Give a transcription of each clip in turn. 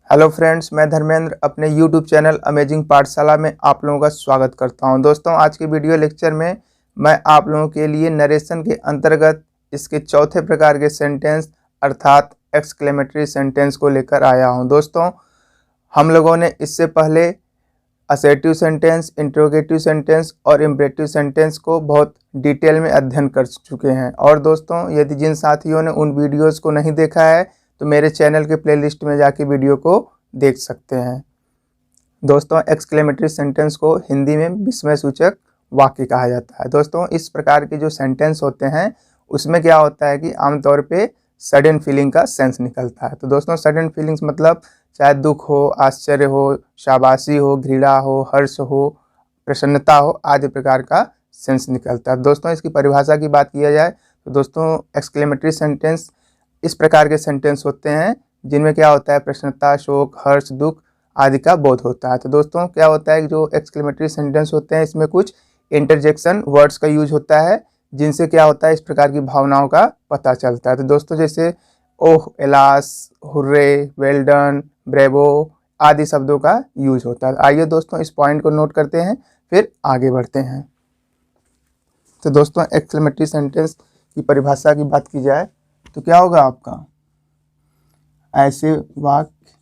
Hello friends, मैं धर्मेंद्र अपने YouTube channel amazing पाठशाला में आप लोगों का स्वागत करता हूं। दोस्तों, आज के वीडियो लेक्चर में मैं आप लोगों के लिए नरेशन के अंतर्गत इसके चौथे प्रकार के सेंटेंस अर्थात एक्सक्लेमेटरी सेंटेंस को लेकर आया हूं। दोस्तों, हम लोगों ने इससे पहले असर्टिव सेंटेंस, इंट्रोगेटिव सेंटेंस और इम्परेटिव सेंटेंस को बहुत डिटेल में अध्ययन कर चुके हैं। और दोस्तों, यदि जिन साथियों ने उन वीडियोज़ को नहीं देखा है तो मेरे चैनल के प्लेलिस्ट में जाके वीडियो को देख सकते हैं। दोस्तों, एक्सक्लेमेटरी सेंटेंस को हिंदी में विस्मय सूचक वाक्य कहा जाता है। दोस्तों, इस प्रकार के जो सेंटेंस होते हैं उसमें क्या होता है कि आमतौर पे सडन फीलिंग का सेंस निकलता है। तो दोस्तों, सडन फीलिंग्स मतलब चाहे दुख हो, आश्चर्य हो, शाबाशी हो, घृणा हो, हर्ष हो, प्रसन्नता हो, आदि प्रकार का सेंस निकलता है। दोस्तों, इसकी परिभाषा की बात किया जाए तो दोस्तों, एक्सक्लेमेटरी सेंटेंस इस प्रकार के सेंटेंस होते हैं जिनमें क्या होता है, प्रसन्नता, शोक, हर्ष, दुख आदि का बोध होता है। तो दोस्तों, क्या होता है कि जो एक्सक्लेमेटरी सेंटेंस होते हैं इसमें कुछ इंटरजेक्शन वर्ड्स का यूज होता है जिनसे क्या होता है, इस प्रकार की भावनाओं का पता चलता है। तो दोस्तों, जैसे oh, alas, hurray, well done, bravo आदि शब्दों का यूज होता है। आइए दोस्तों, इस पॉइंट को नोट करते हैं, फिर आगे बढ़ते हैं। तो दोस्तों, एक्सक्लेमेटरी सेंटेंस की परिभाषा की बात की जाए तो क्या होगा आपका, ऐसे वाक्य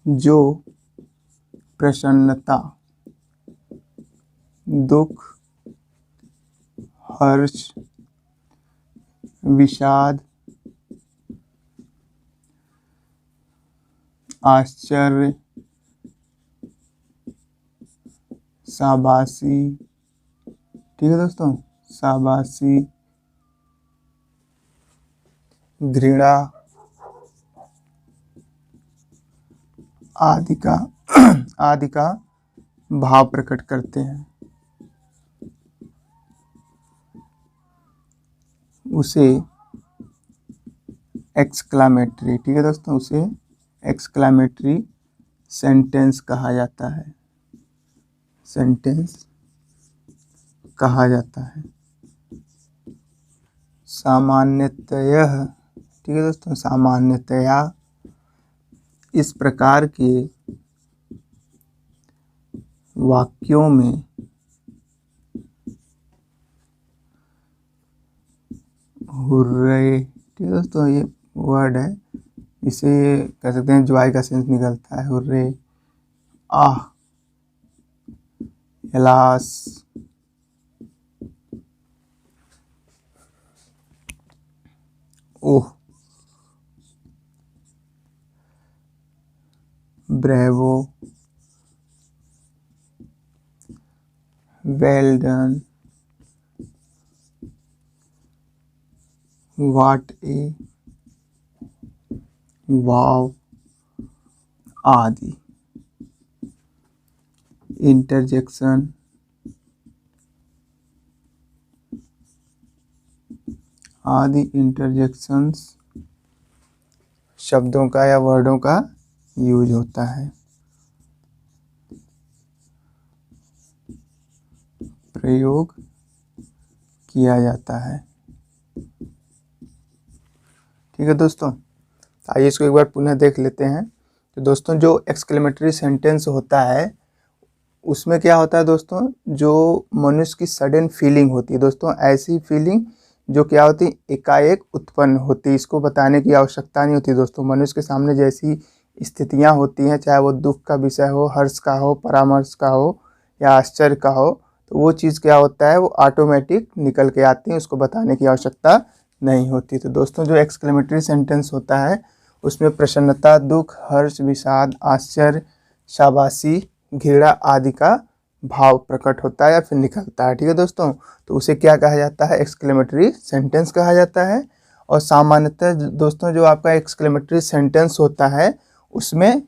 जो प्रसन्नता, दुख, हर्ष, विषाद, आश्चर्य, शाबाशी, ठीक है दोस्तों, शाबाशी, घृणा आदि का भाव प्रकट करते हैं, उसे एक्सक्लामेटरी, ठीक है दोस्तों, उसे एक्सक्लामेटरी सेंटेंस कहा जाता है। सामान्यतः, ठीक है दोस्तों, सामान्यतया इस प्रकार के वाक्यों में हुर्रे, ठीक है दोस्तों, ये वर्ड है, इसे कह सकते हैं जॉय का सेंस निकलता है। Hurray, ah, alas, oh, bravo, well done, what a, wow आदि। इंटरजेक्शन आदि इंटरजेक्शंस शब्दों का या वर्डों का यूज होता है, प्रयोग किया जाता है। ठीक है दोस्तों, आइए इसको एक बार पुनः देख लेते हैं। तो दोस्तों, जो एक्सक्लेमेटरी सेंटेंस होता है उसमें क्या होता है दोस्तों, जो मनुष्य की सडन फीलिंग होती है दोस्तों, ऐसी फीलिंग जो क्या होती है, एकाएक उत्पन्न होती है। इसको बताने की आवश्यकता नहीं होती दोस्तों। मनुष्य के सामने जैसी स्थितियां होती हैं, चाहे वो दुख का विषय हो, हर्ष का हो, परामर्श का हो या आश्चर्य का हो, तो वो चीज़ क्या होता है, वो ऑटोमेटिक निकल के आती है, उसको बताने की आवश्यकता नहीं होती। तो दोस्तों, जो एक्सक्लेमेटरी सेंटेंस होता है उसमें प्रसन्नता, दुख, हर्ष, विषाद, आश्चर्य, शाबाशी, घृणा आदि का भाव प्रकट होता है या फिर निकलता है। ठीक है दोस्तों, तो उसे क्या कहा जाता है, एक्सक्लेमेटरी सेंटेंस कहा जाता है। और सामान्यतः दोस्तों, जो आपका एक्सक्लेमेटरी सेंटेंस होता है उसमें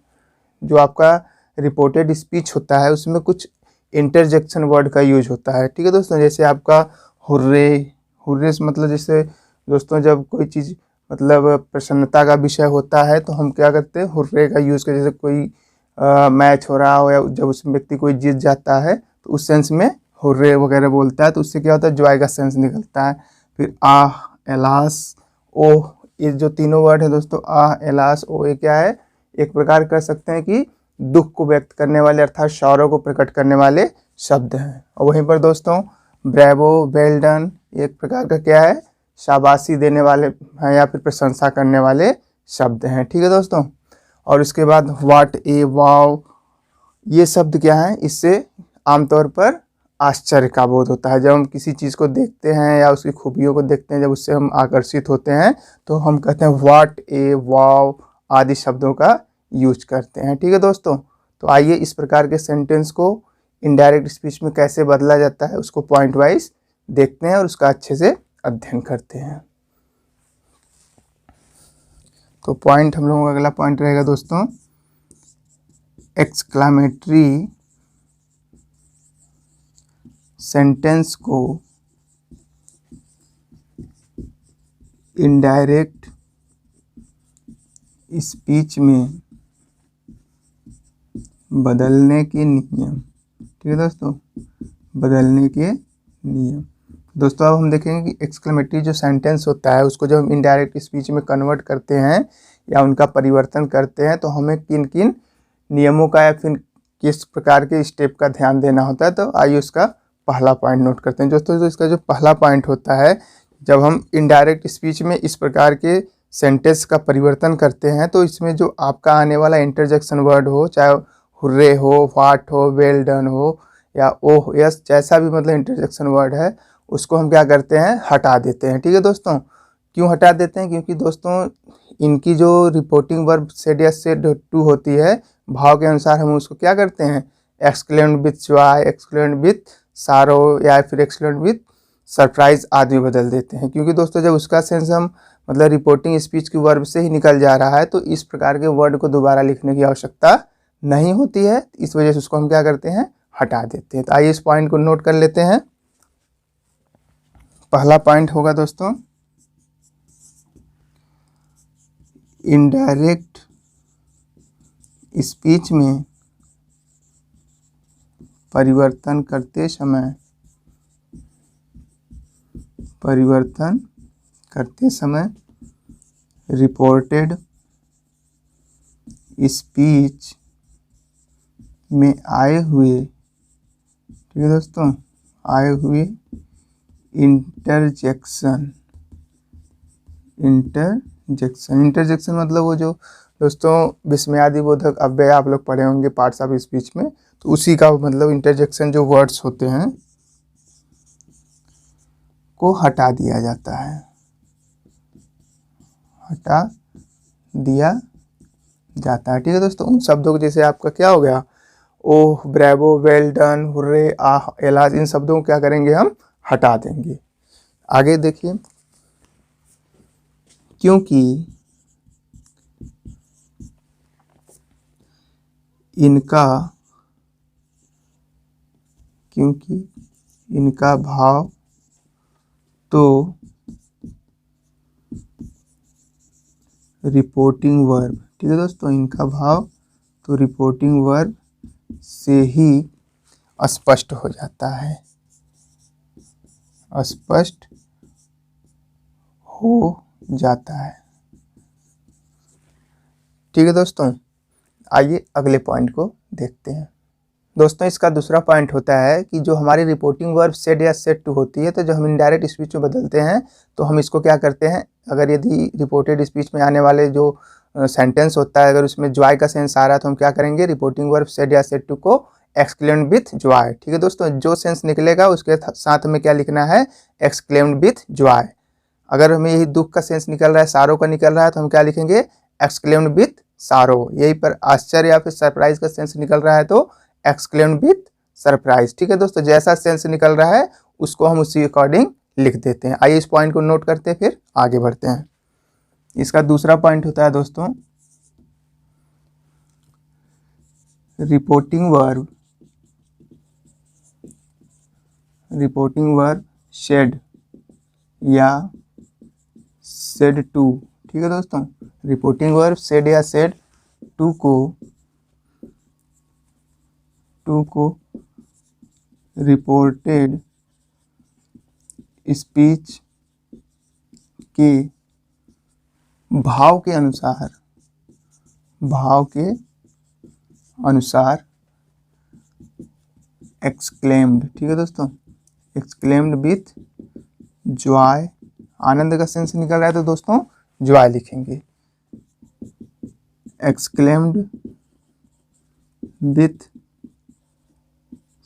जो आपका रिपोर्टेड स्पीच होता है उसमें कुछ इंटरजेक्शन वर्ड का यूज होता है। ठीक है दोस्तों, जैसे आपका हुर्रे, हुर्रे से मतलब जैसे दोस्तों जब कोई चीज़ मतलब प्रसन्नता का विषय होता है तो हम क्या करते हैं, हुर्रे का यूज़ करते, जैसे कोई मैच हो रहा हो या जब उस व्यक्ति कोई जीत जाता है तो उस सेंस में हुर्रे वगैरह बोलता है, तो उससे क्या होता है, जॉय का सेंस निकलता है। फिर आह, एलास, ओह, ये जो तीनों वर्ड है दोस्तों, आह, एलास, ओ, ये क्या है, एक प्रकार कर सकते हैं कि दुख को व्यक्त करने वाले अर्थात शौर्य को प्रकट करने वाले शब्द हैं। और वहीं पर दोस्तों ब्रेवो, वेल डन, एक प्रकार का क्या है, शाबाशी देने वाले हैं या फिर प्रशंसा करने वाले शब्द हैं। ठीक है दोस्तों। और उसके बाद व्हाट ए, वाव, ये शब्द क्या है, इससे आमतौर पर आश्चर्य का बोध होता है। जब हम किसी चीज़ को देखते हैं या उसकी खूबियों को देखते हैं, जब उससे हम आकर्षित होते हैं तो हम कहते हैं व्हाट ए, वाव आदि शब्दों का यूज करते हैं। ठीक है दोस्तों। तो आइए इस प्रकार के सेंटेंस को इनडायरेक्ट स्पीच में कैसे बदला जाता है उसको पॉइंट वाइज देखते हैं और उसका अच्छे से अध्ययन करते हैं। तो पॉइंट, हम लोगों का अगला पॉइंट रहेगा दोस्तों, एक्सक्लामेटरी सेंटेंस को इनडायरेक्ट स्पीच में बदलने के नियम। ठीक है दोस्तों, बदलने के नियम। दोस्तों अब हम देखेंगे कि एक्सक्लेमेटरी जो सेंटेंस होता है उसको जब हम इनडायरेक्ट स्पीच में कन्वर्ट करते हैं या उनका परिवर्तन करते हैं तो हमें किन किन नियमों का या फिर किस प्रकार के स्टेप का ध्यान देना होता है। तो आइए उसका पहला पॉइंट नोट करते हैं दोस्तों। तो इसका जो पहला पॉइंट होता है, जब हम इनडायरेक्ट स्पीच में इस प्रकार के सेंटेंस का परिवर्तन करते हैं तो इसमें जो आपका आने वाला इंटरजेक्शन वर्ड हो, चाहे हुर्रे हो, व्हाट हो, वेल डन हो या ओह, यस, जैसा भी मतलब इंटरजेक्शन वर्ड है उसको हम क्या करते हैं, हटा देते हैं। ठीक है दोस्तों। क्यों हटा देते हैं? क्योंकि दोस्तों इनकी जो रिपोर्टिंग वर्ब सेड या सेड टू होती है, भाव के अनुसार हम उसको क्या करते हैं, exclaimed with Joy, exclaimed with सारो या फिर एक्सक्लेम्ड विथ सरप्राइज आदि बदल देते हैं। क्योंकि दोस्तों जब उसका सेंस हम मतलब रिपोर्टिंग स्पीच की वर्ब से ही निकल जा रहा है तो इस प्रकार के वर्ड को दोबारा लिखने की आवश्यकता नहीं होती है। इस वजह से उसको हम क्या करते हैं, हटा देते हैं। तो आइए इस पॉइंट को नोट कर लेते हैं। पहला पॉइंट होगा दोस्तों, इनडायरेक्ट स्पीच में परिवर्तन करते समय रिपोर्टेड स्पीच में आए हुए, ठीक है दोस्तों, आए हुए इंटरजेक्शन मतलब वो जो दोस्तों विस्मयादिबोधक अव्यय आप लोग पढ़े होंगे पार्ट्स ऑफ स्पीच में, तो उसी का मतलब इंटरजेक्शन जो वर्ड्स होते हैं को हटा दिया जाता है, हटा दिया जाता है। ठीक है दोस्तों। उन शब्दों को जैसे आपका क्या हो गया, ओह, ब्रेवो, वेल डन, हुर्रे, आह, एलाज, इन शब्दों को क्या करेंगे, हम हटा देंगे। आगे देखिए, क्योंकि इनका भाव तो रिपोर्टिंग वर्ब, ठीक है दोस्तों, इनका भाव तो रिपोर्टिंग वर्ब से ही स्पष्ट हो जाता है, स्पष्ट हो जाता है। ठीक है दोस्तों। आइए अगले पॉइंट को देखते हैं। दोस्तों इसका दूसरा पॉइंट होता है कि जो हमारी रिपोर्टिंग वर्ब सेड या सेड टू होती है, तो जो हम इनडायरेक्ट स्पीच में बदलते हैं तो हम इसको क्या करते हैं, अगर यदि रिपोर्टेड स्पीच में आने वाले जो सेंटेंस होता है अगर उसमें जॉय का सेंस आ रहा है तो हम क्या करेंगे, रिपोर्टिंग वर्ब सेड या सेड टू को एक्सक्लेम्ड विथ जॉय। ठीक है दोस्तों, जो सेंस निकलेगा उसके साथ में क्या लिखना है, एक्सक्लेम्ड विथ जॉय। अगर हमें यही दुख का सेंस निकल रहा है, सारो का निकल रहा है, तो हम क्या लिखेंगे, एक्सक्लेम्ड विथ सारो। यही पर आश्चर्य या फिर सरप्राइज का सेंस निकल रहा है तो एक्सक्लेम्ड विथ सरप्राइज। ठीक है दोस्तों, जैसा सेंस निकल रहा है उसको हम उसी अकॉर्डिंग लिख देते हैं। आइए इस पॉइंट को नोट करते हैं, फिर आगे बढ़ते हैं। इसका दूसरा पॉइंट होता है दोस्तों, रिपोर्टिंग वर्ब शेड या सेड टू। ठीक है दोस्तों, रिपोर्टिंग वर्ब सेड या सेड टू को रिपोर्टेड स्पीच के भाव के अनुसार, भाव के अनुसार एक्सक्लेम्ड, ठीक है दोस्तों, एक्सक्लेम्ड विथ जॉय, आनंद का सेंस निकल रहा है तो दोस्तों जॉय लिखेंगे। एक्सक्लेम्ड विथ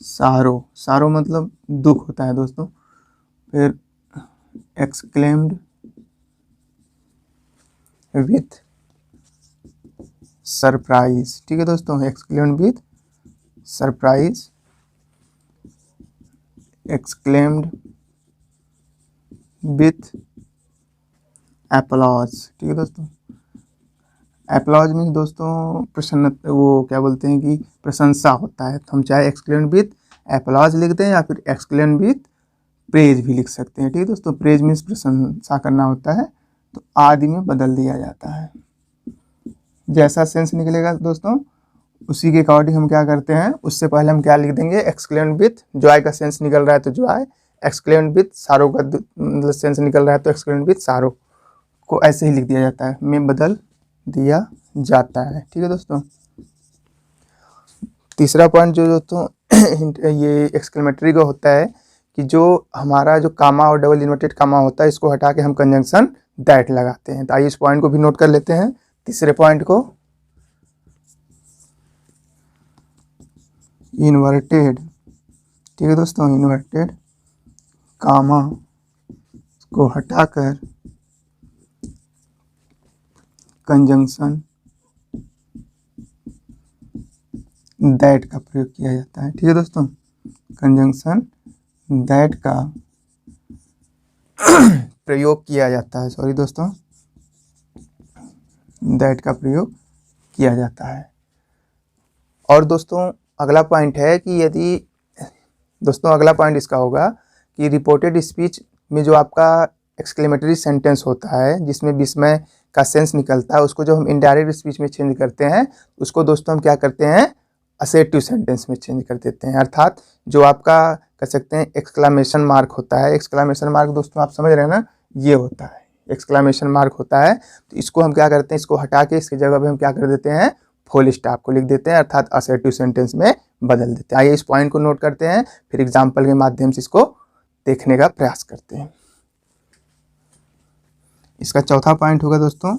सारो, सारो मतलब दुख होता है दोस्तों। फिर एक्सक्लेम्ड विथ सरप्राइज, ठीक है दोस्तों, exclaimed with surprise, exclaimed with applause, ठीक है दोस्तों। एप्लॉज मीन्स दोस्तों प्रसन्न, वो क्या बोलते हैं कि प्रशंसा होता है, तो हम चाहे एक्सक्लेम्ड विथ एप्लॉज लिख दें या फिर एक्सक्लेम्ड विथ प्रेज भी लिख सकते हैं, ठीक है दोस्तों। प्रेज मीन्स प्रशंसा करना होता है, तो आदि में बदल दिया जाता है। जैसा सेंस निकलेगा दोस्तों उसी के अकॉर्डिंग हम क्या करते हैं, उससे पहले हम क्या लिख देंगे, एक्सक्लेम्ड विथ जॉय का सेंस निकल रहा है तो जॉय, एक्सक्लेम्ड विथ सारो का मतलब सेंस निकल रहा है तो एक्सक्लेम्ड विथ सारो को ऐसे ही लिख दिया जाता है, में बदल दिया जाता है, ठीक है दोस्तों। तीसरा पॉइंट जो दोस्तों ये एक्सक्लेमेटरी का होता है कि जो हमारा जो कामा और डबल इन्वर्टेड कामा होता है इसको हटा के हम कंजंक्शन दैट लगाते हैं। तो आइए इस पॉइंट को भी नोट कर लेते हैं। तीसरे पॉइंट को, इन्वर्टेड, ठीक है दोस्तों, इन्वर्टेड कामा को हटाकर कंजंक्शन दैट का प्रयोग किया जाता है, ठीक है दोस्तों। कंजंक्शन दैट का प्रयोग किया जाता है, सॉरी दोस्तों, दैट का प्रयोग किया जाता है। और दोस्तों अगला पॉइंट है कि यदि दोस्तों अगला पॉइंट इसका होगा कि रिपोर्टेड स्पीच में जो आपका एक्सक्लेमेटरी सेंटेंस होता है जिसमें विस्मय का सेंस निकलता है, उसको जो हम इनडायरेक्ट स्पीच में चेंज करते हैं उसको दोस्तों हम क्या करते हैं, असर्टिव सेंटेंस में चेंज कर देते हैं। अर्थात जो आपका कह सकते हैं एक्सक्लामेशन मार्क होता है, एक्सक्लामेशन मार्क दोस्तों आप समझ रहे हैं ना, ये होता है एक्सक्लामेशन मार्क होता है, तो इसको हम क्या करते हैं, इसको हटा के इसकी जगह पे हम क्या कर देते हैं, फुल स्टॉप को लिख देते हैं, अर्थात असर्टिव सेंटेंस में बदल देते हैं। आइए इस पॉइंट को नोट करते हैं, फिर एग्जाम्पल के माध्यम से इसको देखने का प्रयास करते हैं। इसका चौथा पॉइंट होगा दोस्तों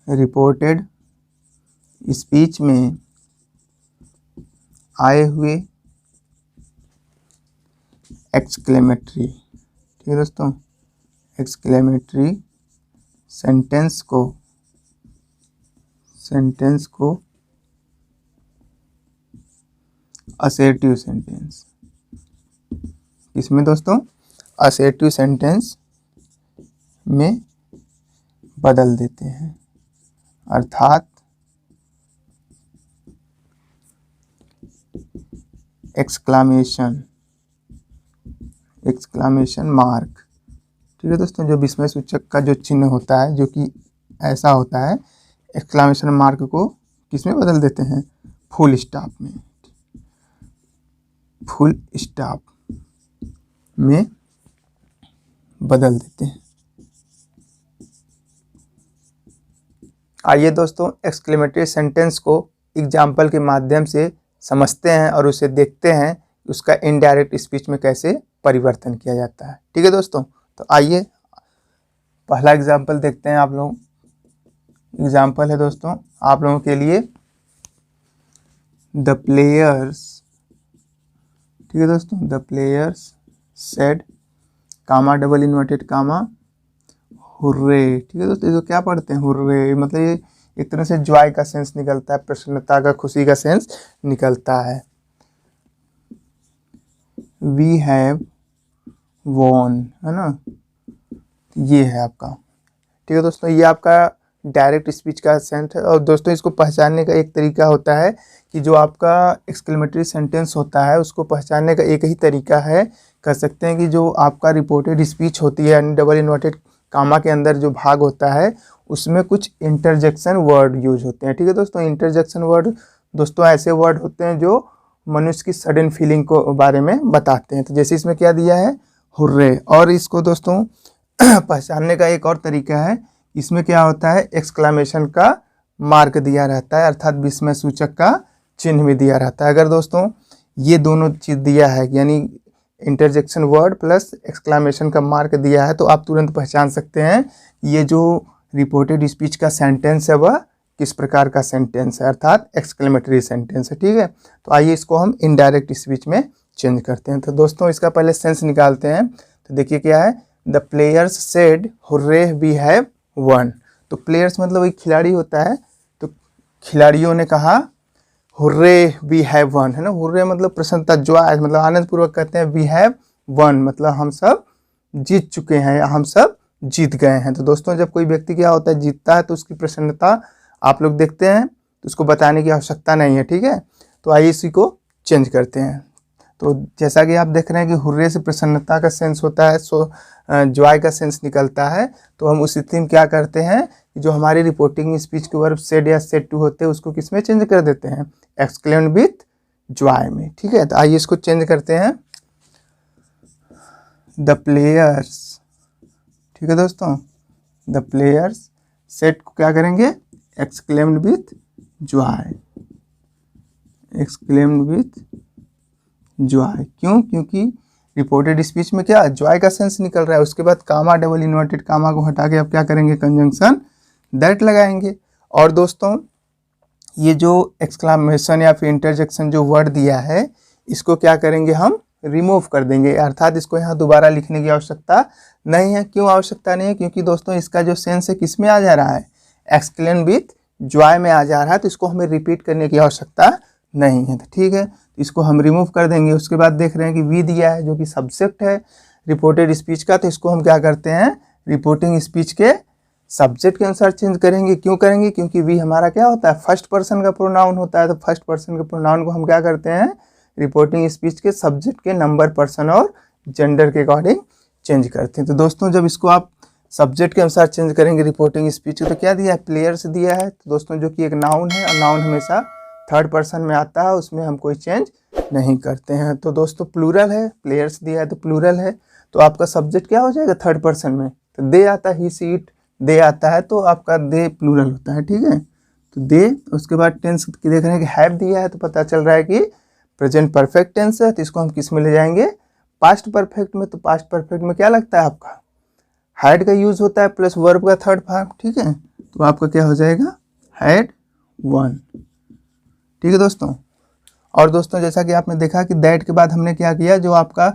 रिपोर्टेड स्पीच में आए हुए एक्सक्लेमेटरी, ठीक है दोस्तों, एक्सक्लेमेटरी सेंटेंस को असर्टिव सेंटेंस, इसमें दोस्तों असर्टिव सेंटेंस में बदल देते हैं, अर्थात एक्सक्लामेशन मार्क, ठीक है दोस्तों, जो विस्मय सूचक का जो चिन्ह होता है जो कि ऐसा होता है, एक्सक्लामेशन मार्क को किसमें बदल देते हैं, फुल स्टॉप में, फुल स्टॉप में बदल देते हैं। आइए दोस्तों एक्सक्लेमेटरी सेंटेंस को एग्जाम्पल के माध्यम से समझते हैं और उसे देखते हैं उसका इनडायरेक्ट स्पीच में कैसे परिवर्तन किया जाता है, ठीक है दोस्तों। तो आइए पहला एग्जाम्पल देखते हैं आप लोग। एग्जाम्पल है दोस्तों आप लोगों के लिए, द प्लेयर्स, ठीक है दोस्तों, the players said comma double inverted comma hurray, ठीक है दोस्तों, जो क्या पढ़ते हैं हुर्रे, मतलब ये एक तरह से जॉय का सेंस निकलता है, प्रसन्नता का, खुशी का सेंस निकलता है। वी हैव वॉन, है ना, ये है आपका, ठीक है दोस्तों, ये आपका डायरेक्ट स्पीच का सेंस है। और दोस्तों इसको पहचानने का एक तरीका होता है कि जो आपका एक्सक्लेमेटरी सेंटेंस होता है उसको पहचानने का एक ही तरीका है, कह सकते हैं कि जो आपका रिपोर्टेड स्पीच होती है यानी डबल इन्वर्टेड कामा के अंदर जो भाग होता है उसमें कुछ इंटरजेक्शन वर्ड यूज होते हैं, ठीक है दोस्तों। इंटरजेक्शन वर्ड दोस्तों ऐसे वर्ड होते हैं जो मनुष्य की सडन फीलिंग को बारे में बताते हैं। तो जैसे इसमें क्या दिया है, हुर्रे। और इसको दोस्तों पहचानने का एक और तरीका है, इसमें क्या होता है, एक्सक्लेमेशन का मार्क दिया रहता है, अर्थात विस्मय सूचक का चिन्ह भी दिया रहता है। अगर दोस्तों ये दोनों चीज़ दिया है, यानी इंटरजेक्शन वर्ड प्लस एक्सक्लेमेशन का मार्क दिया है, तो आप तुरंत पहचान सकते हैं ये जो रिपोर्टेड स्पीच का सेंटेंस है वह किस प्रकार का सेंटेंस है, अर्थात एक्सक्लेमेटरी सेंटेंस है। ठीक है, तो आइए इसको हम इनडायरेक्ट स्पीच में चेंज करते हैं। तो दोस्तों इसका पहले सेंस निकालते हैं। तो देखिए क्या है, the players said hurray we have won. तो प्लेयर्स मतलब एक खिलाड़ी होता है, तो खिलाड़ियों ने कहा हुर्रे वी हैव वन, है ना। हुर्रे मतलब प्रसन्नता, जॉय, मतलब आनंद पूर्वक कहते हैं। वी हैव वन मतलब हम सब जीत चुके हैं या हम सब जीत गए हैं। तो दोस्तों जब कोई व्यक्ति क्या होता है, जीतता है, तो उसकी प्रसन्नता आप लोग देखते हैं, तो उसको बताने की आवश्यकता नहीं है। ठीक है, तो आइए इसी को चेंज करते हैं। तो जैसा कि आप देख रहे हैं कि हुर्रे से प्रसन्नता का सेंस होता है, सो जॉय का सेंस निकलता है। तो हम उस स्थिति में क्या करते हैं, जो हमारी रिपोर्टिंग स्पीच के वर्ब सेड या सेड टू होते हैं उसको किस में चेंज कर देते हैं, एक्सक्लेम्ड विथ जॉय में। ठीक है, तो आइए इसको चेंज करते हैं, द प्लेयर्स। ठीक है दोस्तों, द प्लेयर्स सेड को क्या करेंगे, exclaimed with Joy, exclaimed with Joy. क्यों, क्योंकि रिपोर्टेड स्पीच में क्या जॉय का सेंस निकल रहा है। उसके बाद कामा, डबल इन्वर्टेड कामा को हटा के अब क्या करेंगे, कंजंक्शन दैट लगाएंगे। और दोस्तों ये जो एक्सक्लेमेशन या फिर इंटरजेक्शन जो वर्ड दिया है, इसको क्या करेंगे, हम रिमूव कर देंगे, अर्थात इसको यहाँ दोबारा लिखने की आवश्यकता नहीं है। क्यों आवश्यकता नहीं है, क्योंकि दोस्तों इसका जो सेंस है किस में आ जा रहा है, एक्सक्लेम विथ जॉय में आ जा रहा है, तो इसको हमें रिपीट करने की आवश्यकता नहीं है। तो ठीक है, इसको हम रिमूव कर देंगे। उसके बाद देख रहे हैं कि वी दिया है जो कि सब्जेक्ट है रिपोर्टेड स्पीच का, तो इसको हम क्या करते हैं, रिपोर्टिंग स्पीच के सब्जेक्ट के अनुसार चेंज करेंगे। क्यों करेंगे, क्योंकि वी हमारा क्या होता है, फर्स्ट पर्सन का प्रोनाउन होता है। तो फर्स्ट पर्सन के प्रोनाउन को हम क्या करते हैं, रिपोर्टिंग स्पीच के सब्जेक्ट के नंबर, पर्सन और जेंडर के अकॉर्डिंग चेंज करते हैं। तो दोस्तों जब इसको आप सब्जेक्ट के अनुसार चेंज करेंगे रिपोर्टिंग स्पीच, तो क्या दिया है, प्लेयर्स दिया है। तो दोस्तों जो कि एक नाउन है, और नाउन हमेशा थर्ड पर्सन में आता है, उसमें हम कोई चेंज नहीं करते हैं। तो दोस्तों प्लूरल है, प्लेयर्स दिया है तो प्लूरल है, तो आपका सब्जेक्ट क्या हो जाएगा, थर्ड पर्सन में। तो दे आता है, ही सी इट, दे आता है, तो आपका दे प्लूरल होता है। ठीक है, तो दे। उसके बाद टेंस की देख रहे हैं कि हैव दिया है, तो पता चल रहा है कि प्रेजेंट परफेक्ट टेंस है, तो इसको हम किस में ले जाएंगे, पास्ट परफेक्ट में। तो पास्ट परफेक्ट में क्या लगता है आपका, हैड का यूज होता है प्लस वर्ब का थर्ड फॉर्म। ठीक है, तो आपका क्या हो जाएगा, हैड वन। ठीक है दोस्तों, और दोस्तों जैसा कि आपने देखा कि दैट के बाद हमने क्या किया, जो आपका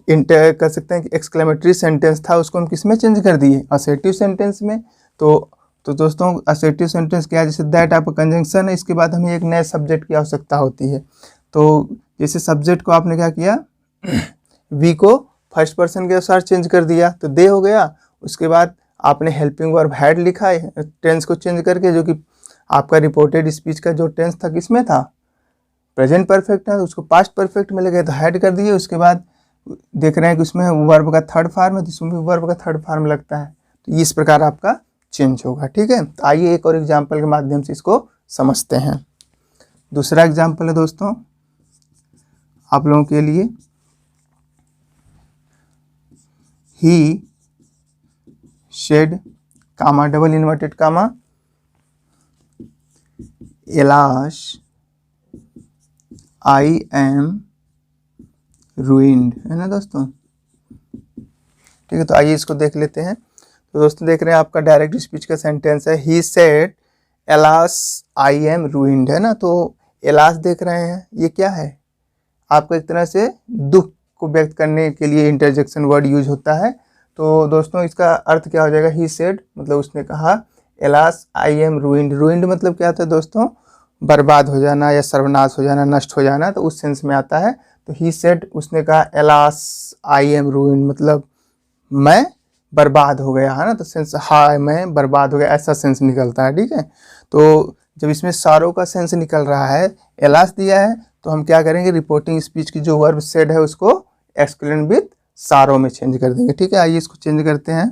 इंटर कर सकते हैं कि एक्सक्लेमेटरी सेंटेंस था, उसको हम किस में चेंज कर दिए, असर्टिव सेंटेंस में। तो दोस्तों असर्टिव सेंटेंस क्या है, जैसे दैट आपका कंजंक्शन है, इसके बाद हमें एक नए सब्जेक्ट की आवश्यकता होती है। तो जैसे सब्जेक्ट को आपने क्या किया, वी को फर्स्ट पर्सन के अनुसार चेंज कर दिया, तो दे हो गया। उसके बाद आपने हेल्पिंग वर्ब हैड लिखा है टेंस को चेंज करके, जो कि आपका रिपोर्टेड स्पीच का जो टेंस था किसमें था, प्रेजेंट परफेक्ट है, तो उसको पास्ट परफेक्ट में ले गए तो हैड कर दिए। उसके बाद देख रहे हैं कि उसमें वर्ब का थर्ड फॉर्म है, तो इसमें भी वर्ब का थर्ड फॉर्म लगता है। तो इस प्रकार आपका चेंज होगा। ठीक है, तो आइए एक और एग्जाम्पल के माध्यम से इसको समझते हैं। दूसरा एग्जाम्पल है दोस्तों आप लोगों के लिए, he said comma, double inverted comma, alas I am ruined, है ना दोस्तों। ठीक है, तो आइए इसको देख लेते हैं। तो दोस्तों देख रहे हैं आपका डायरेक्ट स्पीच का सेंटेंस है, he said alas I am ruined, है ना। तो एलास देख रहे हैं, ये क्या है, आपको एक तरह से दुख को व्यक्त करने के लिए इंटरजेक्शन वर्ड यूज होता है। तो दोस्तों इसका अर्थ क्या हो जाएगा, ही सेड मतलब उसने कहा, alas I am ruined. Ruined मतलब क्या होता है दोस्तों, बर्बाद हो जाना या सर्वनाश हो जाना, नष्ट हो जाना, तो उस सेंस में आता है। तो ही सेड उसने कहा, एलास आई एम रूइंड मतलब मैं बर्बाद हो गया, है ना। तो सेंस हाय मैं बर्बाद हो गया, ऐसा सेंस निकलता है। ठीक है, तो जब इसमें सारो का सेंस निकल रहा है, एलास दिया है, तो हम क्या करेंगे, रिपोर्टिंग स्पीच की जो वर्ब सेड है उसको एक्सक्लेम विथ सारो में चेंज कर देंगे। ठीक है, आइए इसको चेंज करते हैं,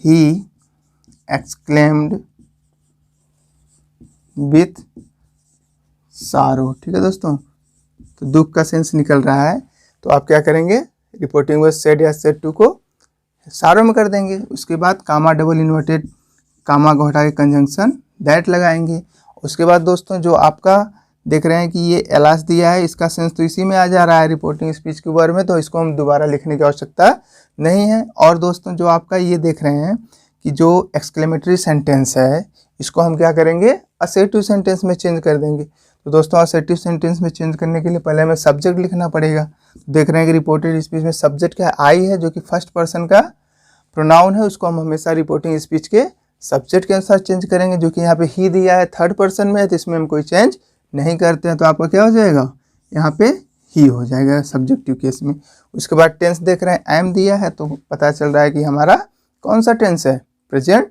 ही एक्सक्लेम्ड विथ सारो। ठीक है दोस्तों, तो दुख का सेंस निकल रहा है, तो आप क्या करेंगे, रिपोर्टिंग वर्ड सेड या सेड टू को सारो में कर देंगे। उसके बाद कामा डबल इन्वर्टेड कामा को हटा के कंजंक्शन दैट लगाएंगे। उसके बाद दोस्तों जो आपका देख रहे हैं कि ये एलास दिया है, इसका सेंस तो इसी में आ जा रहा है रिपोर्टिंग स्पीच के वर्ड में, तो इसको हम दोबारा लिखने की आवश्यकता नहीं है। और दोस्तों जो आपका ये देख रहे हैं कि जो एक्सक्लेमेटरी सेंटेंस है, इसको हम क्या करेंगे, असर्टिव सेंटेंस में चेंज कर देंगे। तो दोस्तों असर्टिव सेंटेंस में चेंज करने के लिए पहले हमें सब्जेक्ट लिखना पड़ेगा। देख रहे हैं कि रिपोर्टेड स्पीच में सब्जेक्ट क्या है, आई है, जो कि फर्स्ट पर्सन का प्रोनाउन है, उसको हम हमेशा रिपोर्टिंग स्पीच के सब्जेक्ट के अनुसार चेंज करेंगे। जो कि यहाँ पे ही दिया है, थर्ड पर्सन में है, तो इसमें हम कोई चेंज नहीं करते हैं, तो आपका क्या हो जाएगा, यहाँ पे ही हो जाएगा सब्जेक्टिव केस में। उसके बाद टेंस देख रहे हैं, एम दिया है, तो पता चल रहा है कि हमारा कौन सा टेंस है, प्रेजेंट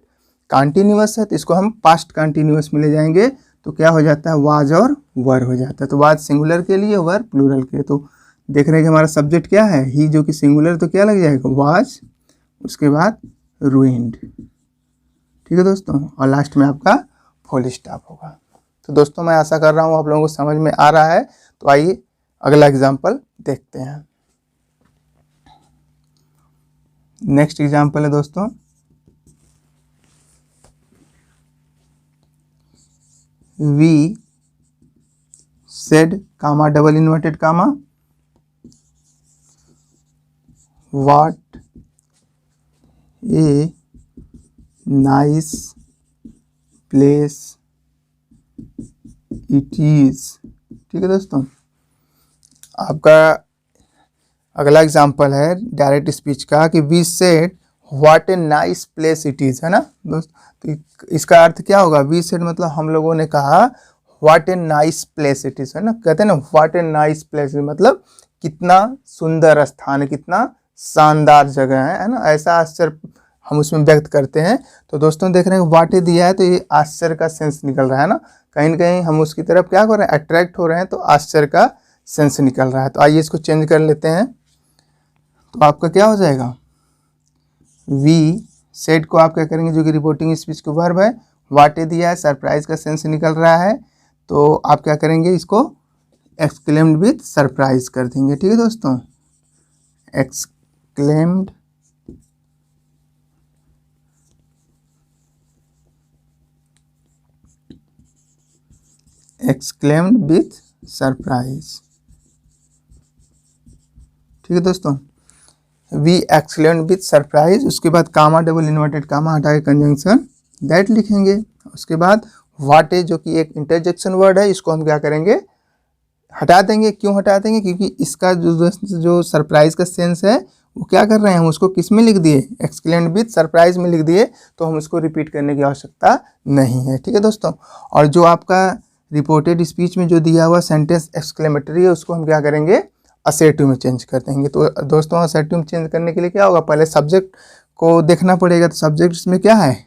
कंटिन्यूअस है, तो इसको हम पास्ट कंटिन्यूअस में ले जाएंगे, तो क्या हो जाता है, वाज और वर हो जाता है। तो वाज सिंगुलर के लिए, वर प्लूरल के लिए। तो देख रहे हैं कि हमारा सब्जेक्ट क्या है, ही, जो कि सिंगुलर, तो क्या लग जाएगा, वाज, उसके बाद रूइंड। ठीक है दोस्तों, और लास्ट में आपका फुल स्टॉप होगा। तो दोस्तों मैं आशा कर रहा हूँ आप लोगों को समझ में आ रहा है। तो आइए अगला एग्जाम्पल देखते हैं। नेक्स्ट एग्जाम्पल है दोस्तों, we said comma double inverted comma what a nice place it is. ठीक है दोस्तों, आपका अगला एग्जाम्पल है डायरेक्ट स्पीच का कि we said what a nice place it is, है ना दोस्त। तो इसका अर्थ क्या होगा, वी सेड मतलब हम लोगों ने कहा, what a nice place it is, है ना, कहते हैं ना व्हाट ए नाइस प्लेस, मतलब कितना सुंदर स्थान है, कितना शानदार जगह है ना, ऐसा आश्चर्य हम उसमें व्यक्त करते हैं। तो दोस्तों देख रहे हैं व्हाट ए दिया है, तो ये आश्चर्य का सेंस निकल रहा है ना, कहीं ना कहीं हम उसकी तरफ क्या कर रहे हैं, अट्रैक्ट हो रहे हैं, तो आश्चर्य का सेंस निकल रहा है। तो आइए इसको चेंज कर लेते हैं। तो आपका क्या हो जाएगा, वी सेड को आप क्या करेंगे, जो कि रिपोर्टिंग स्पीच का वर्ब है, व्हाट ए दिया है, सरप्राइज का सेंस निकल रहा है, तो आप क्या करेंगे, इसको एक्सक्लेम्ड विथ सरप्राइज कर देंगे। ठीक है दोस्तों, एक्सक्लेम्ड विथ सरप्राइज। ठीक है दोस्तों, वी एक्सक्लेम्ड विथ सरप्राइज। उसके बाद कामा डबल इन्वर्टेड कामा हटा के कंजंक्शन दैट लिखेंगे। उसके बाद व्हाट ए, जो कि एक इंटरजेक्शन वर्ड है, इसको हम क्या करेंगे, हटा देंगे। क्यों हटा देंगे, क्योंकि इसका जो सरप्राइज का सेंस है, वो क्या कर रहे हैं, हम उसको किस में लिख दिए, एक्सक्लेम्ड विथ सरप्राइज में लिख दिए, तो हम उसको रिपीट करने की आवश्यकता नहीं है। ठीक है दोस्तों, और जो आपका रिपोर्टेड स्पीच में जो दिया हुआ सेंटेंस एक्सक्लेमेटरी है, उसको हम क्या करेंगे, असर्टिव में चेंज कर देंगे। तो दोस्तों असर्टिव में चेंज करने के लिए क्या होगा, पहले सब्जेक्ट को देखना पड़ेगा। तो सब्जेक्ट इसमें क्या है,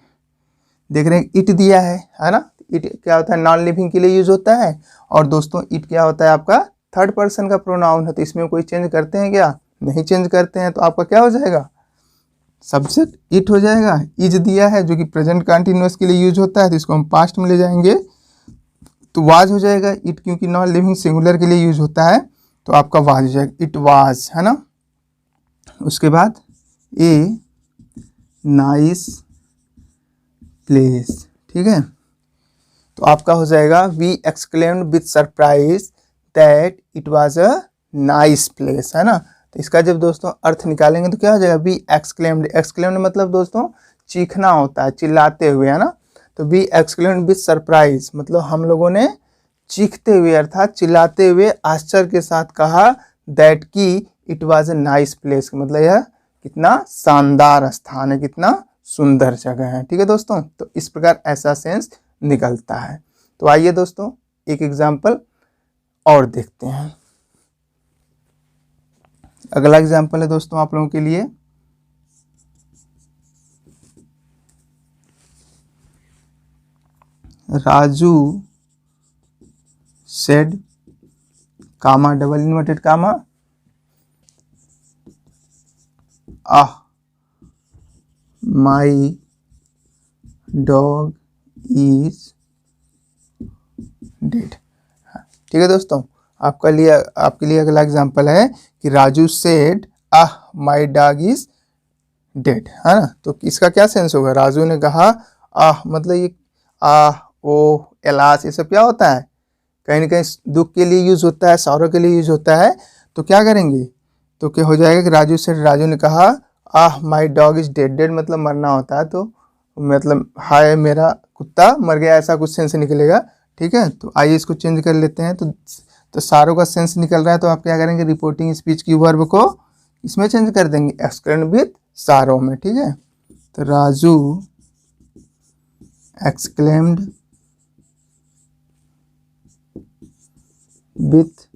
देख रहे हैं इट दिया है ना, इट क्या होता है, नॉन लिविंग के लिए यूज होता है। और दोस्तों इट क्या होता है, आपका थर्ड पर्सन का प्रोनाउन है, तो इसमें कोई चेंज करते हैं क्या, नहीं चेंज करते हैं। तो आपका क्या हो जाएगा, सब्जेक्ट इट हो जाएगा। इज दिया है, जो कि प्रेजेंट कंटिन्यूअस के लिए यूज होता है, तो इसको हम पास्ट में ले जाएंगे, तो वाज हो जाएगा। इट क्योंकि नॉन लिविंग सिंगुलर के लिए यूज होता है, तो आपका वाज हो जाएगा, इट वाज, है ना। उसके बाद ए नाइस प्लेस। ठीक है, तो आपका हो जाएगा we exclaimed with surprise that it was a nice place, है ना। तो इसका जब दोस्तों अर्थ निकालेंगे तो क्या हो जाएगा, वी एक्सक्लेम्ड। एक्सक्लेम्ड मतलब दोस्तों चीखना होता है, चिल्लाते हुए, है ना। तो वी एक्सक्लेम्ड विथ सरप्राइज मतलब हम लोगों ने चीखते हुए अर्थात चिल्लाते हुए आश्चर्य के साथ कहा, दैट की it was a nice place, मतलब यह कितना शानदार स्थान है, कितना सुंदर जगह है। ठीक है दोस्तों, तो इस प्रकार ऐसा सेंस निकलता है। तो आइए दोस्तों एक एग्जाम्पल और देखते हैं। अगला एग्जाम्पल है दोस्तों आप लोगों के लिए, Raju said comma double inverted comma ah my dog is dead. ठीक है दोस्तों, आपके लिए अगला एग्जांपल है कि Raju said my dog is dead, है ना। तो इसका क्या सेंस होगा? राजू ने कहा मतलब ये ओ एलास ये सब क्या होता है? कहीं ना कहीं दुख के लिए यूज होता है, सौरव के लिए यूज होता है। तो क्या करेंगे? तो क्या हो जाएगा कि राजू ने कहा my dog is dead. Dead मतलब मरना होता है, तो मतलब हाय मेरा कुत्ता मर गया, ऐसा कुछ सेंस निकलेगा। ठीक है, तो आइए इसको चेंज कर लेते हैं। तो सारों का सेंस निकल रहा है, तो आप क्या करेंगे? रिपोर्टिंग स्पीच की वर्ब को इसमें चेंज कर देंगे, एक्सक्लेम्ड विथ सारों में। ठीक है, तो राजू एक्सक्लेम्ड विथ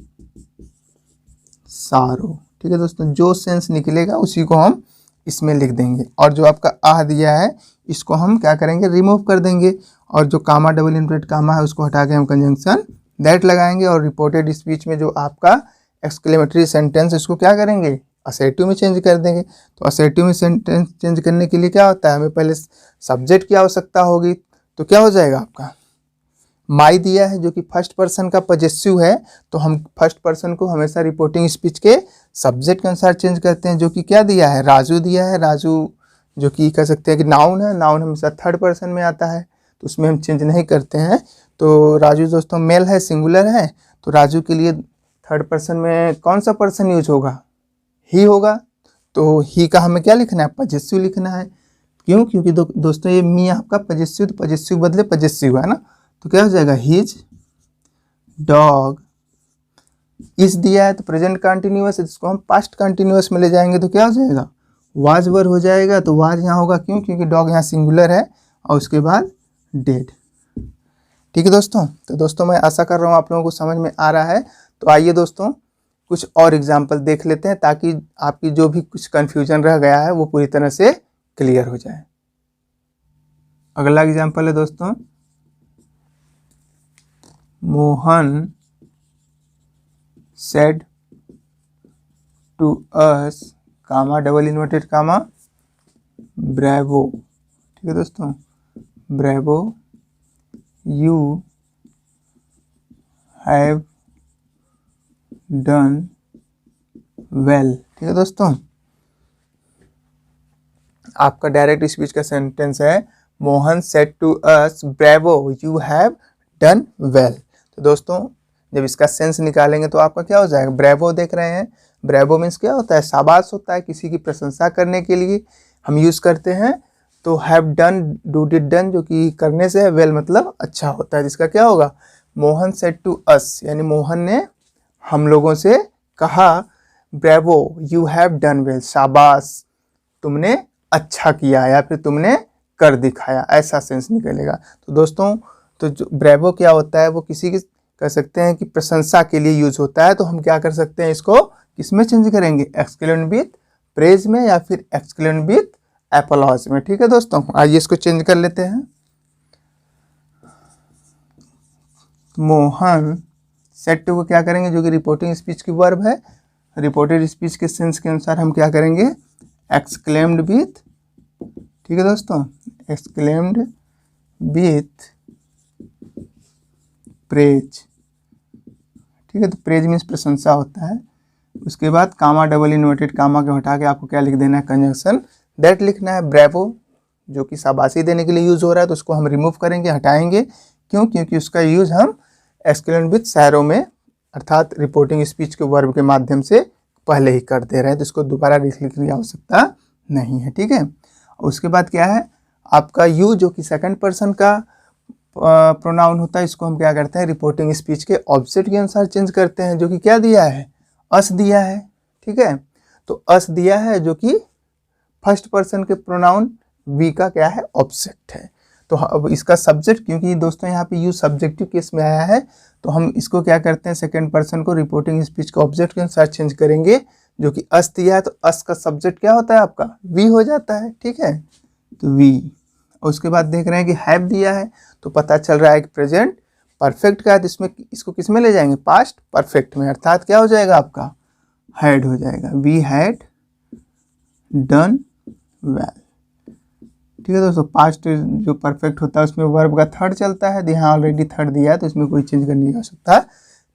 सारो। ठीक है दोस्तों, जो सेंस निकलेगा उसी को हम इसमें लिख देंगे, और जो आपका आह दिया है इसको हम क्या करेंगे? रिमूव कर देंगे, और जो कामा डबल इन्वर्टेड कामा है उसको हटा के हम कंजंक्शन दैट लगाएंगे, और रिपोर्टेड स्पीच में जो आपका एक्सक्लेमेटरी सेंटेंस इसको क्या करेंगे? असर्टिव में चेंज कर देंगे। तो असर्टिव में सेंटेंस चेंज करने के लिए क्या होता है? हमें पहले सब्जेक्ट की आवश्यकता होगी। तो क्या हो जाएगा आपका? माई दिया है जो कि फर्स्ट पर्सन का पजेसिव है, तो हम फर्स्ट पर्सन को हमेशा रिपोर्टिंग स्पीच के सब्जेक्ट के अनुसार चेंज करते हैं। जो कि क्या दिया है? राजू दिया है। राजू जो कि कह सकते हैं कि नाउन है, नाउन हमेशा थर्ड पर्सन में आता है, तो उसमें हम चेंज नहीं करते हैं। तो राजू दोस्तों मेल है, सिंगुलर है, तो राजू के लिए थर्ड पर्सन में कौन सा पर्सन यूज होगा? ही होगा। तो ही का हमें क्या लिखना है? पजेसिव लिखना है। क्यों? क्योंकि दोस्तों ये मी आपका पजेसिव, तो पजेसिव बदले पजेसिव है ना, तो क्या हो जाएगा? हिज डॉग इस दिया है तो प्रेजेंट कंटिन्यूअस है, इसको हम पास्ट कंटिन्यूअस में ले जाएंगे तो क्या हो जाएगा? वाज वर हो जाएगा। तो वाज यहाँ होगा, क्यों? क्योंकि डॉग यहाँ सिंगुलर है, और उसके बाद डेड। ठीक है दोस्तों, तो दोस्तों मैं आशा कर रहा हूँ आप लोगों को समझ में आ रहा है। तो आइए दोस्तों कुछ और एग्जाम्पल देख लेते हैं, ताकि आपकी जो भी कुछ कन्फ्यूजन रह गया है वो पूरी तरह से क्लियर हो जाए। अगला एग्जाम्पल है दोस्तों, Mohan said to us comma double inverted comma bravo. ठीक है दोस्तों, bravo you have done well. ठीक है दोस्तों, आपका डायरेक्ट स्पीच का सेंटेंस है Mohan said to us bravo you have done well. तो दोस्तों जब इसका सेंस निकालेंगे तो आपका क्या हो जाएगा? ब्रेवो देख रहे हैं, ब्रेवो मीन्स क्या होता है? शाबाश होता है, किसी की प्रशंसा करने के लिए हम यूज़ करते हैं। तो have done, do did done जो कि करने से है, वेल मतलब अच्छा होता है, जिसका क्या होगा? मोहन सेड टू अस, यानी मोहन ने हम लोगों से कहा bravo you have done well, शाबाश तुमने अच्छा किया या फिर तुमने कर दिखाया, ऐसा सेंस निकलेगा। तो दोस्तों तो जो ब्रेवो क्या होता है? वो किसी की कह सकते हैं कि प्रशंसा के लिए यूज होता है। तो हम क्या कर सकते हैं? इसको किसमें चेंज करेंगे? एक्सक्लेमेंट विथ प्रेज में, या फिर एक्सक्लेमेंट विथ एप्लॉज में। ठीक है दोस्तों, आइए इसको चेंज कर लेते हैं। मोहन सेड टू को क्या करेंगे? जो कि रिपोर्टिंग स्पीच की वर्ब है, रिपोर्टेड स्पीच के सेंस के अनुसार हम क्या करेंगे? एक्सक्लेम्ड विथ, ठीक है दोस्तों, एक्सक्लेम्ड विथ प्रेज। ठीक है, तो प्रेज मीन्स प्रशंसा होता है। उसके बाद कामा डबल इन्वर्टेड कामा के हटा के आपको क्या लिख देना है? कंजंक्शन दैट लिखना है। ब्रेवो जो कि शाबाशी देने के लिए यूज़ हो रहा है, तो उसको हम रिमूव करेंगे, हटाएंगे। क्यों? क्योंकि उसका यूज़ हम एक्सक्लेमेंट विथ सैरो में, अर्थात रिपोर्टिंग स्पीच के वर्ब के माध्यम से पहले ही कर दे रहे हैं, तो इसको दोबारा लिखने की आवश्यकता नहीं है। ठीक है, उसके बाद क्या है? आपका यू जो कि सेकंड पर्सन का प्रोनाउन होता है, इसको हम क्या करते हैं? रिपोर्टिंग स्पीच के ऑब्जेक्ट के अनुसार चेंज करते हैं। जो कि क्या दिया है? अस दिया है। ठीक है, तो अस दिया है जो कि फर्स्ट पर्सन के प्रोनाउन वी का क्या है? ऑब्जेक्ट है। तो अब इसका सब्जेक्ट, क्योंकि दोस्तों यहाँ पे यू सब्जेक्टिव केस में आया है, तो हम इसको क्या करते हैं? सेकंड पर्सन को रिपोर्टिंग स्पीच के ऑब्जेक्ट के अनुसार चेंज करेंगे। जो कि अस दिया है, तो अस का सब्जेक्ट क्या होता है? आपका वी हो जाता है। ठीक है, तो वी। उसके बाद देख रहे हैं कि हैव दिया है, तो पता चल रहा है कि प्रेजेंट परफेक्ट का है, तो इसमें इसको किस में ले जाएंगे? पास्ट परफेक्ट में, अर्थात क्या हो जाएगा? आपका हैड हो जाएगा। We had done well. ठीक है दोस्तों। पास्ट जो परफेक्ट होता है उसमें वर्ब का थर्ड चलता है, यहाँ ऑलरेडी थर्ड दिया है तो इसमें कोई चेंज करने की आवश्यकता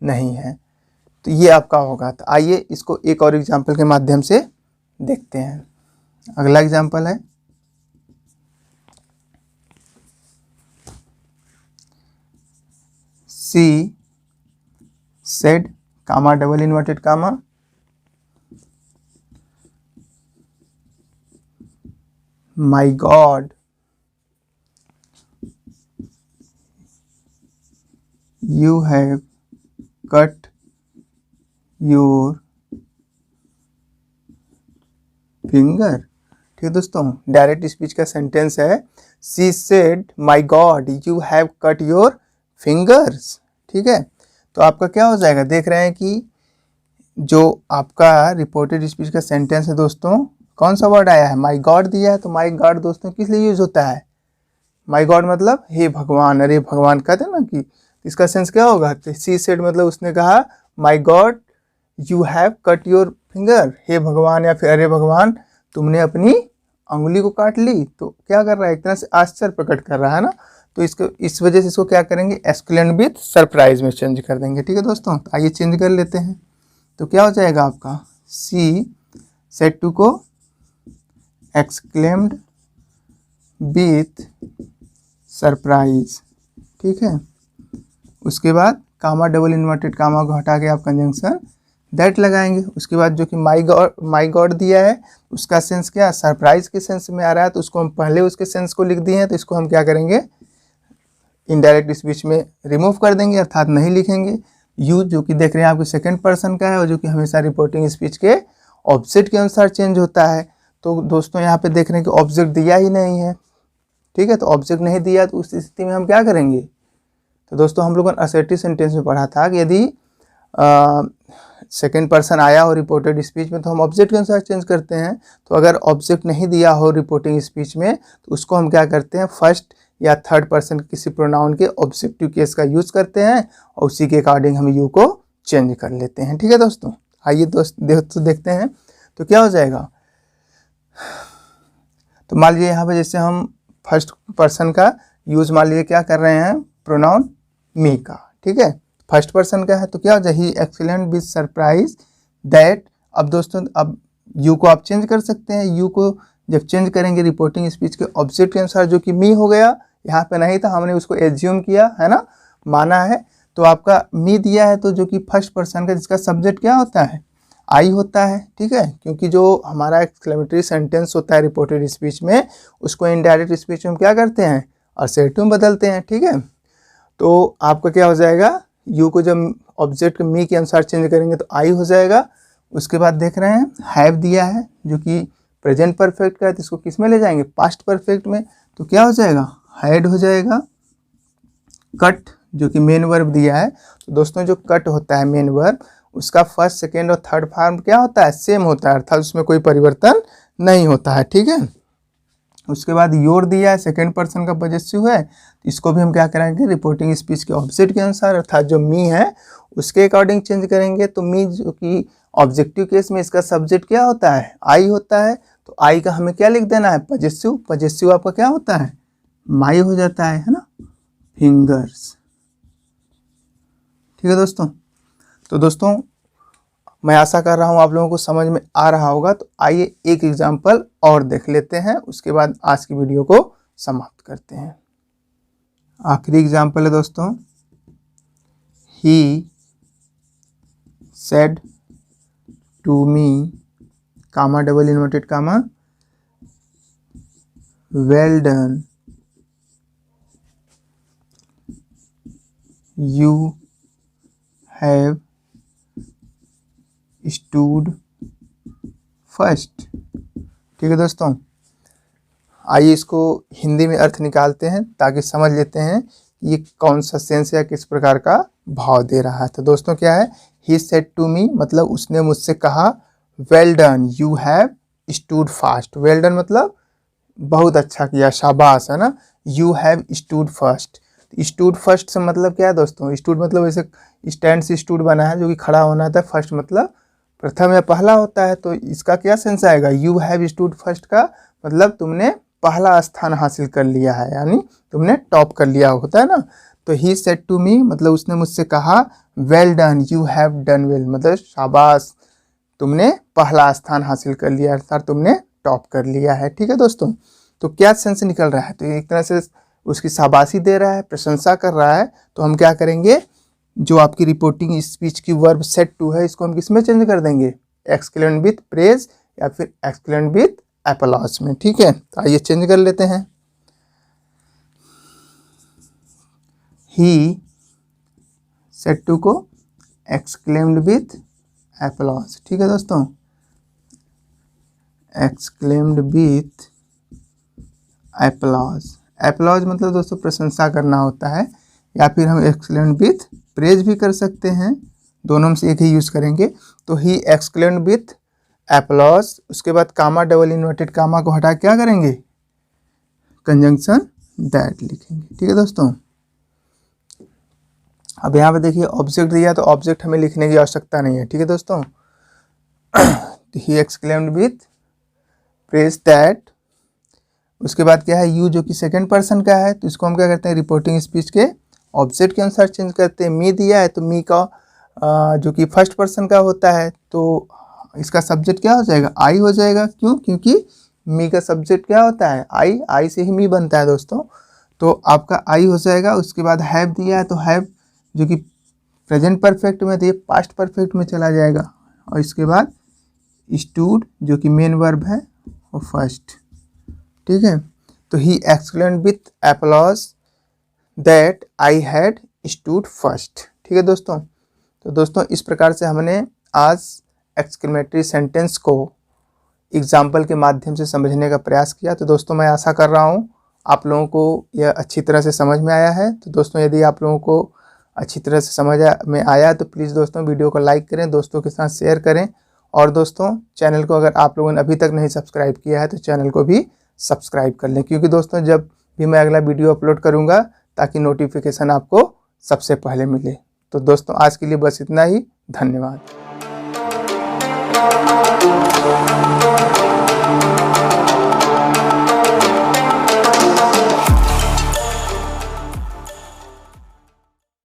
नहीं है। तो ये आपका होगा। तो आइए इसको एक और एग्जाम्पल के माध्यम से देखते हैं। अगला एग्जाम्पल है she said comma double inverted comma my god you have cut your finger. ठीक है दोस्तों, डायरेक्ट स्पीच का सेंटेंस है she said my god you have cut your fingers. ठीक है, तो आपका क्या हो जाएगा, देख रहे हैं कि जो आपका रिपोर्टेड स्पीच का सेंटेंस है दोस्तों, कौन सा वर्ड आया है, माई गॉड दिया है। तो माई गॉड दोस्तों किस लिए यूज होता है, माई गॉड मतलब हे भगवान, अरे भगवान कहते हैं ना, कि इसका सेंस क्या होगा, सी सेड मतलब उसने कहा my god you have cut your finger, हे भगवान या फिर अरे भगवान तुमने अपनी अंगुली को काट ली। तो क्या कर रहा है, एक तरह से आश्चर्य प्रकट कर रहा है ना। तो इसको इस वजह से इसको क्या करेंगे, एक्सक्लेमेंट विथ सरप्राइज में चेंज कर देंगे। ठीक है दोस्तों, तो आइए चेंज कर लेते हैं। तो क्या हो जाएगा आपका, सी सेड टू को एक्सक्लेम्ड विथ सरप्राइज। ठीक है, उसके बाद कामा डबल इन्वर्टेड कामा को हटा के आप कंजंक्शन दैट लगाएंगे। उसके बाद जो कि माई गॉड दिया है उसका सेंस क्या, सरप्राइज के सेंस में आ रहा है, तो उसको हम पहले उसके सेंस को लिख दिए हैं, तो इसको हम क्या करेंगे, इनडायरेक्ट स्पीच में रिमूव कर देंगे, अर्थात नहीं लिखेंगे। यू जो कि देख रहे हैं आपके सेकंड पर्सन का है, और जो कि हमेशा रिपोर्टिंग स्पीच के ऑब्जेक्ट के अनुसार चेंज होता है। तो दोस्तों यहाँ पे देख रहे हैं कि ऑब्जेक्ट दिया ही नहीं है। ठीक है, तो ऑब्जेक्ट नहीं दिया तो उस स्थिति में हम क्या करेंगे। तो दोस्तों हम लोगों ने असर्टिव सेंटेंस में पढ़ा था कि यदि सेकेंड पर्सन आया हो रिपोर्टेड स्पीच में तो हम ऑब्जेक्ट के अनुसार चेंज करते हैं। तो अगर ऑब्जेक्ट नहीं दिया हो रिपोर्टिंग स्पीच में तो उसको हम क्या करते हैं, फर्स्ट या थर्ड पर्सन किसी प्रोनाउन के ऑब्जेक्टिव केस का यूज़ करते हैं और उसी के अकॉर्डिंग हम यू को चेंज कर लेते हैं। ठीक है दोस्तों, आइए दोस्तों देखते हैं तो क्या हो जाएगा। तो मान लीजिए यहाँ पे जैसे हम फर्स्ट पर्सन का यूज़ मान लीजिए क्या कर रहे हैं, प्रोनाउन मी का। ठीक है, फर्स्ट पर्सन का है तो क्या हो जाए, ही एक्सीलेंट विद सरप्राइज दैट। अब दोस्तों अब यू को आप चेंज कर सकते हैं। यू को जब चेंज करेंगे रिपोर्टिंग स्पीच के ऑब्जेक्ट के अनुसार, जो कि मी हो गया, यहाँ पे नहीं था, हमने उसको एज्यूम किया है ना, माना है। तो आपका मी दिया है तो जो कि फर्स्ट पर्सन का जिसका सब्जेक्ट क्या होता है, आई होता है। ठीक है, क्योंकि जो हमारा एक्सक्लेमेटरी सेंटेंस होता है रिपोर्टेड स्पीच में, उसको इनडायरेक्ट स्पीच में हम क्या करते हैं, असर्टिव में बदलते हैं। ठीक है, तो आपका क्या हो जाएगा, यू को जब ऑब्जेक्ट मी के अनुसार चेंज करेंगे तो आई हो जाएगा। उसके बाद देख रहे हैं हैव दिया है जो कि प्रेजेंट परफेक्ट का है, तो इसको किस में ले जाएंगे, पास्ट परफेक्ट में। तो क्या हो जाएगा, हैड हो जाएगा। कट जो कि मेन वर्ब दिया है, तो दोस्तों जो कट होता है मेन वर्ब, उसका फर्स्ट सेकेंड और थर्ड फॉर्म क्या होता है, सेम होता है, अर्थात उसमें कोई परिवर्तन नहीं होता है। ठीक है, उसके बाद योर दिया है, सेकेंड पर्सन का पॉजेसिव है, तो इसको भी हम क्या करेंगे, रिपोर्टिंग स्पीच के ऑब्जेक्ट के अनुसार, अर्थात जो मी है उसके अकॉर्डिंग चेंज करेंगे। तो मी जो कि ऑब्जेक्टिव केस में इसका सब्जेक्ट क्या होता है, आई होता है, तो आई का हमें क्या लिख देना है, पॉजेसिव। पॉजेसिव आपका क्या होता है, माई हो जाता है ना, फिंगर्स। ठीक है दोस्तों, तो दोस्तों मैं आशा कर रहा हूँ आप लोगों को समझ में आ रहा होगा। तो आइए एक एग्जाम्पल और देख लेते हैं, उसके बाद आज की वीडियो को समाप्त करते हैं। आखिरी एग्जाम्पल है दोस्तों, he said to me comma double inverted comma well done you have stood first. ठीक है दोस्तों, आइए इसको हिंदी में अर्थ निकालते हैं ताकि समझ लेते हैं ये कौन सा सेंस या किस प्रकार का भाव दे रहा है। तो दोस्तों क्या है, ही सेड टू मी मतलब उसने मुझसे कहा, well done you have stood fast. Well done मतलब बहुत अच्छा किया, शाबाश, है ना। You have stood first, stood first से मतलब क्या है दोस्तों, स्टूड मतलब ऐसे स्टैंड से स्टूड बना है जो कि खड़ा होना था, फर्स्ट मतलब प्रथम या पहला होता है। तो इसका क्या सेंस आएगा, यू हैव स्टूड फर्स्ट का मतलब तुमने पहला स्थान हासिल कर लिया है, यानी तुमने टॉप कर लिया होता है ना। तो ही सेड टू मी, मतलब उसने मुझसे कहा well done, you have done well, मतलब शाबाश, तुमने पहला स्थान हासिल कर लिया, अर्थात तुमने टॉप कर लिया है। ठीक है दोस्तों, तो क्या सेंस निकल रहा है, तो एक तरह से उसकी शाबाशी दे रहा है, प्रशंसा कर रहा है। तो हम क्या करेंगे, जो आपकी रिपोर्टिंग स्पीच की वर्ब सेड टू है, इसको हम किस में चेंज कर देंगे, एक्सक्लेम विथ प्रेज या फिर एक्सक्लेम विथ एप्लॉज में। ठीक है, तो आइए चेंज कर लेते हैं। ही सेड टू को एक्सक्लेम्ड विथ एप्लॉज। ठीक है दोस्तों, एक्सक्लेम्ड विथ एप्लॉज। एप्लॉज मतलब दोस्तों प्रशंसा करना होता है, या फिर हम एक्सक्लेम्ड विथ प्रेज भी कर सकते हैं, दोनों में से एक ही यूज़ करेंगे। तो ही एक्सक्लेम्ड विथ एप्लॉज, उसके बाद कामा, डबल इन्वर्टेड कामा को हटा क्या करेंगे, कंजंक्शन दैट लिखेंगे। ठीक है दोस्तों, अब यहाँ पे देखिए ऑब्जेक्ट दिया, तो ऑब्जेक्ट हमें लिखने की आवश्यकता नहीं है। ठीक है दोस्तों, he exclaimed with praise that, उसके बाद क्या है, यू जो कि सेकंड पर्सन का है, तो इसको हम क्या करते हैं, रिपोर्टिंग स्पीच के ऑब्जेक्ट के अनुसार चेंज करते हैं। मी दिया है तो मी का जो कि फर्स्ट पर्सन का होता है, तो इसका सब्जेक्ट क्या हो जाएगा, आई हो जाएगा। क्यों, क्योंकि मी का सब्जेक्ट क्या होता है, आई, आई से ही मी बनता है दोस्तों, तो आपका आई हो जाएगा। उसके बाद हैव दिया है, तो हैव जो कि प्रेजेंट परफेक्ट में, तो ये पास्ट परफेक्ट में चला जाएगा। और इसके बाद स्टूड जो कि मेन वर्ब है और फर्स्ट। ठीक है, तो he exclaimed with applause that I had stood first. ठीक है दोस्तों, तो दोस्तों इस प्रकार से हमने आज एक्सक्लेमेटरी सेंटेंस को एग्जाम्पल के माध्यम से समझने का प्रयास किया। तो दोस्तों मैं आशा कर रहा हूँ आप लोगों को यह अच्छी तरह से समझ में आया है। तो दोस्तों यदि आप लोगों को अच्छी तरह से समझ में आया तो प्लीज़ दोस्तों वीडियो को लाइक करें, दोस्तों के साथ शेयर करें, और दोस्तों चैनल को अगर आप लोगों ने अभी तक नहीं सब्सक्राइब किया है तो चैनल को भी सब्सक्राइब कर लें, क्योंकि दोस्तों जब भी मैं अगला वीडियो अपलोड करूँगा ताकि नोटिफिकेशन आपको सबसे पहले मिले। तो दोस्तों आज के लिए बस इतना ही, धन्यवाद।